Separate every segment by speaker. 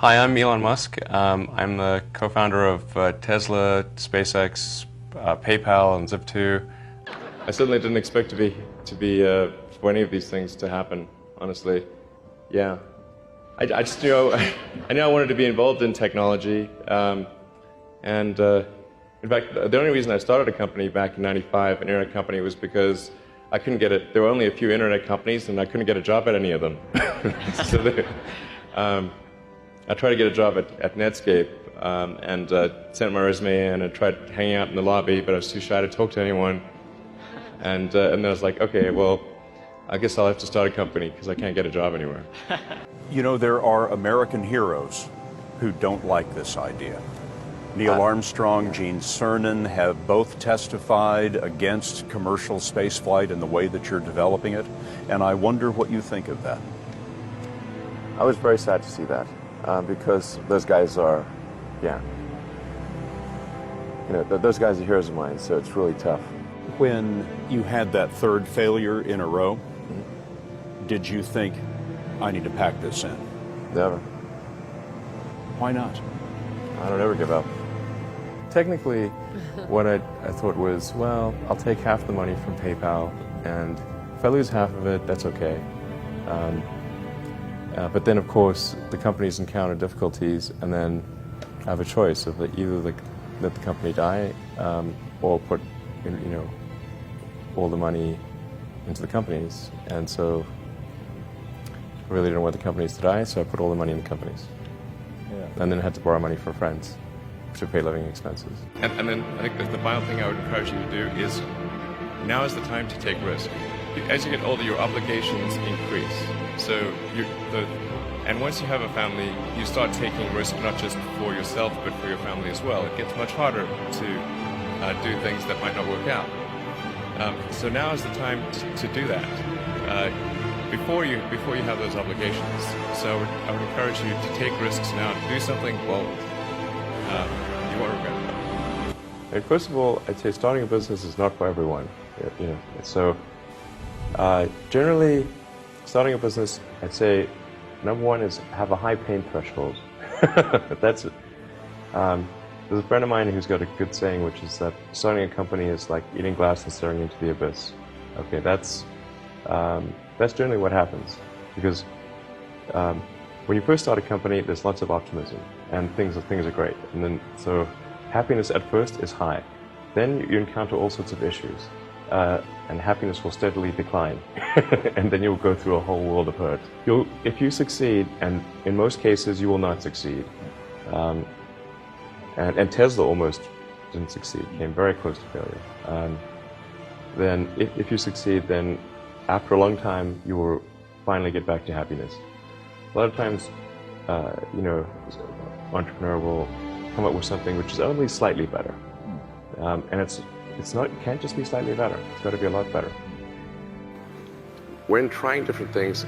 Speaker 1: Hi, I'm Elon Musk. I'm the co-founder of Tesla, SpaceX, PayPal, and Zip2. I certainly didn't expect for any of these things to happen. Honestly, yeah. I just I knew I wanted to be involved in technology, in fact, the only reason I started a company back in '95, an internet company, was because I couldn't get it. There were only a few internet companies, and I couldn't get a job at any of them. I tried to get a job at Netscape and sent my resume in and tried hanging out in the lobby, but I was too shy to talk to anyone. And then I was like, okay, well, I guess I'll have to start a company because I can't get a job anywhere.
Speaker 2: You know, there are American heroes who don't like this idea. Neil Armstrong, Gene Cernan have both testified against commercial spaceflight and the way that you're developing it, and I wonder what you think of that.
Speaker 3: I was very sad to see that. Because those guys are, those guys are heroes of mine, so it's really tough.
Speaker 2: When you had that third failure in a row, did you think, I need to pack this in?
Speaker 3: Never.
Speaker 2: Why not?
Speaker 3: I don't ever give up.
Speaker 4: Technically, what I thought was, well, I'll take half the money from PayPal, and if I lose half of it, that's okay. But then, of course, the companies encounter difficulties, and then I have a choice of either let the company die or put, all the money into the companies. And so I really didn't want the companies to die, so I put all the money in the companies. Yeah. And then had to borrow money from friends to pay living expenses.
Speaker 1: And then I think the final thing I would encourage you to do is, now is the time to take risk. As you get older, your obligations increase. So and once you have a family, you start taking risk not just for yourself, but for your family as well. It gets much harder to do things that might not work out. So now is the time to do that before you have those obligations. So I would encourage you to take risks now, to do something bold. You won't regret it.
Speaker 4: And first of all, I'd say starting a business is not for everyone. So generally, starting a business, I'd say, number one is have a high pain threshold. That's it. There's a friend of mine who's got a good saying, which is that starting a company is like eating glass and staring into the abyss. Okay, that's generally what happens, because when you first start a company, there's lots of optimism and things are great, and then so happiness at first is high. Then you encounter all sorts of issues. And happiness will steadily decline, and then you'll go through a whole world of hurt. If you succeed, and in most cases you will not succeed, and Tesla almost didn't succeed, came very close to failure. Then if you succeed, then after a long time you will finally get back to happiness. A lot of times, entrepreneur will come up with something which is only slightly better, and it can't just be slightly better. It's got to be a lot better.
Speaker 3: When trying different things,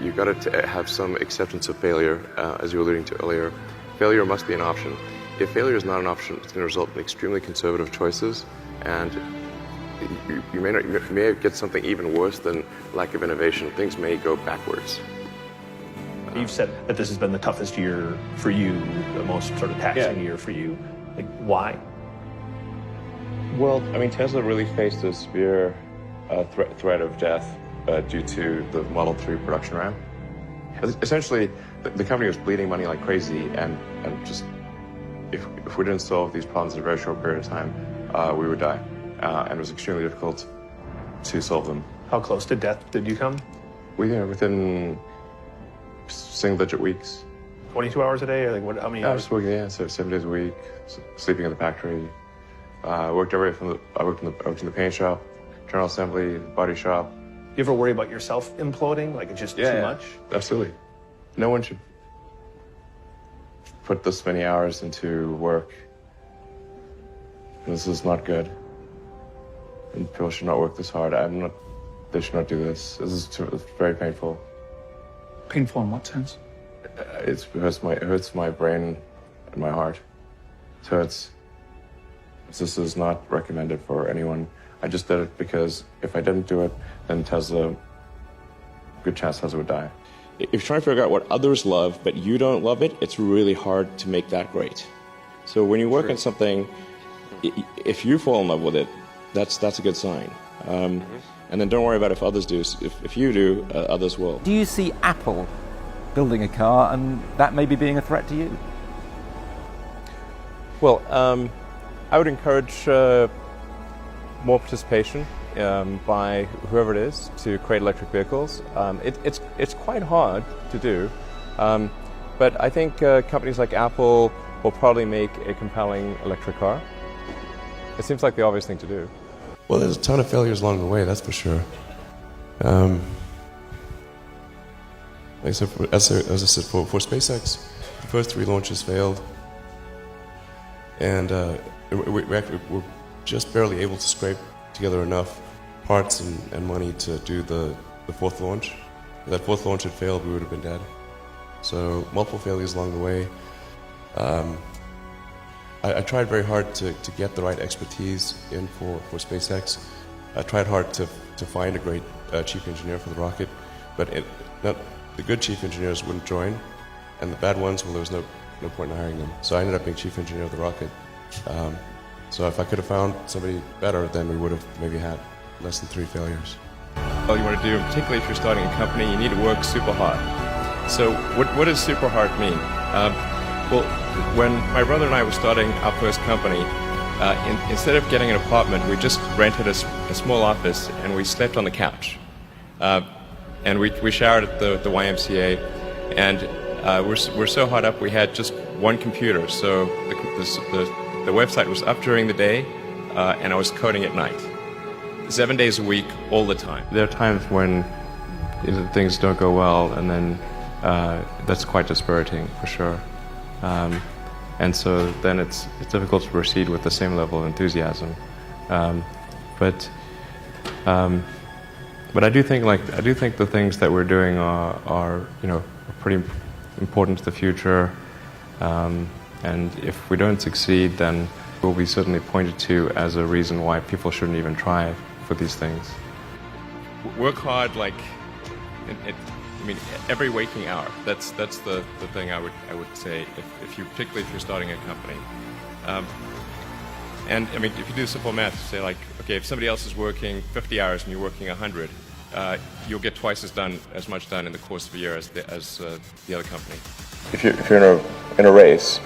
Speaker 3: you've got to have some acceptance of failure, as you were alluding to earlier. Failure must be an option. If failure is not an option, it's going to result in extremely conservative choices, and you may get something even worse than lack of innovation. Things may go backwards.
Speaker 5: You've said that this has been the toughest year for you, the most sort of taxing year for you. Like, why?
Speaker 4: Well, I mean, Tesla really faced a severe threat of death due to the Model 3 production ramp. Essentially, the company was bleeding money like crazy, and just if we didn't solve these problems in a very short period of time, we would die. And it was extremely difficult to solve them.
Speaker 5: How close to death did you come?
Speaker 4: Within single-digit weeks.
Speaker 5: 22 hours a day, or like what? How many hours?
Speaker 4: I was working, so 7 days a week, sleeping in the factory. I worked in the paint shop, general assembly, body shop.
Speaker 5: Do you ever worry about yourself imploding? Like it's just too much?
Speaker 4: Absolutely. No one should put this many hours into work. This is not good. And people should not work this hard. They should not do this. It's very painful.
Speaker 6: Painful in what sense?
Speaker 4: It hurts my brain and my heart. So this is not recommended for anyone. I just did it because if I didn't do it, then good chance Tesla would die.
Speaker 7: if you're trying to figure out what others love but you don't love it, it's really hard to make that great. So when you work on something, if you fall in love with it, that's a good sign. And then don't worry about if others do. If you do, others will.
Speaker 8: Do you see Apple building a car and that maybe being a threat to you?
Speaker 4: Well, I would encourage more participation by whoever it is to create electric vehicles. It's quite hard to do, but I think companies like Apple will probably make a compelling electric car. It seems like the obvious thing to do.
Speaker 3: Well, there's a ton of failures along the way, that's for sure. Like I said, as I said, for SpaceX, the first 3 launches failed, and we're just barely able to scrape together enough parts and money to do the 4th launch. If that 4th launch had failed, we would have been dead. So multiple failures along the way. I tried very hard to get the right expertise in for SpaceX. I tried hard to find a great chief engineer for the rocket, but the good chief engineers wouldn't join, and the bad ones, well, there was no point in hiring them. So I ended up being chief engineer of the rocket. So if I could have found somebody better, then we would have maybe had less than 3 failures.
Speaker 1: All you want to do, particularly if you're starting a company, you need to work super hard. So what does super hard mean? Well, when my brother and I were starting our first company, instead of getting an apartment, we just rented a small office and we slept on the couch. And we showered at the YMCA, and we're so hot up we had just one computer. So the website was up during the day, and I was coding at night. 7 days a week, all the time.
Speaker 4: There are times when things don't go well, and then that's quite dispiriting for sure. And so then it's difficult to proceed with the same level of enthusiasm. But I do think the things that we're doing are pretty important to the future. And if we don't succeed, then we'll be certainly pointed to as a reason why people shouldn't even try for these things.
Speaker 1: Work hard, every waking hour. That's the thing I would say. Particularly if you're starting a company. And if you do simple math, say okay, if somebody else is working 50 hours and you're working 100, you'll get twice as much done in the course of a year as the other company.
Speaker 3: If you're in a race,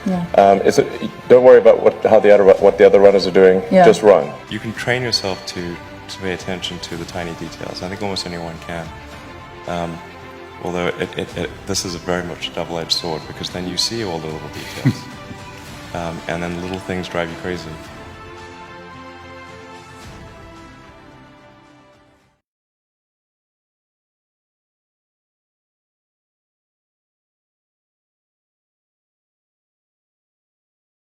Speaker 3: don't worry about what the other runners are doing.
Speaker 9: Yeah.
Speaker 3: Just run.
Speaker 4: You can train yourself to pay attention to the tiny details. I think almost anyone can. Although this is a very much a double-edged sword, because then you see all the little details, and then little things drive you crazy.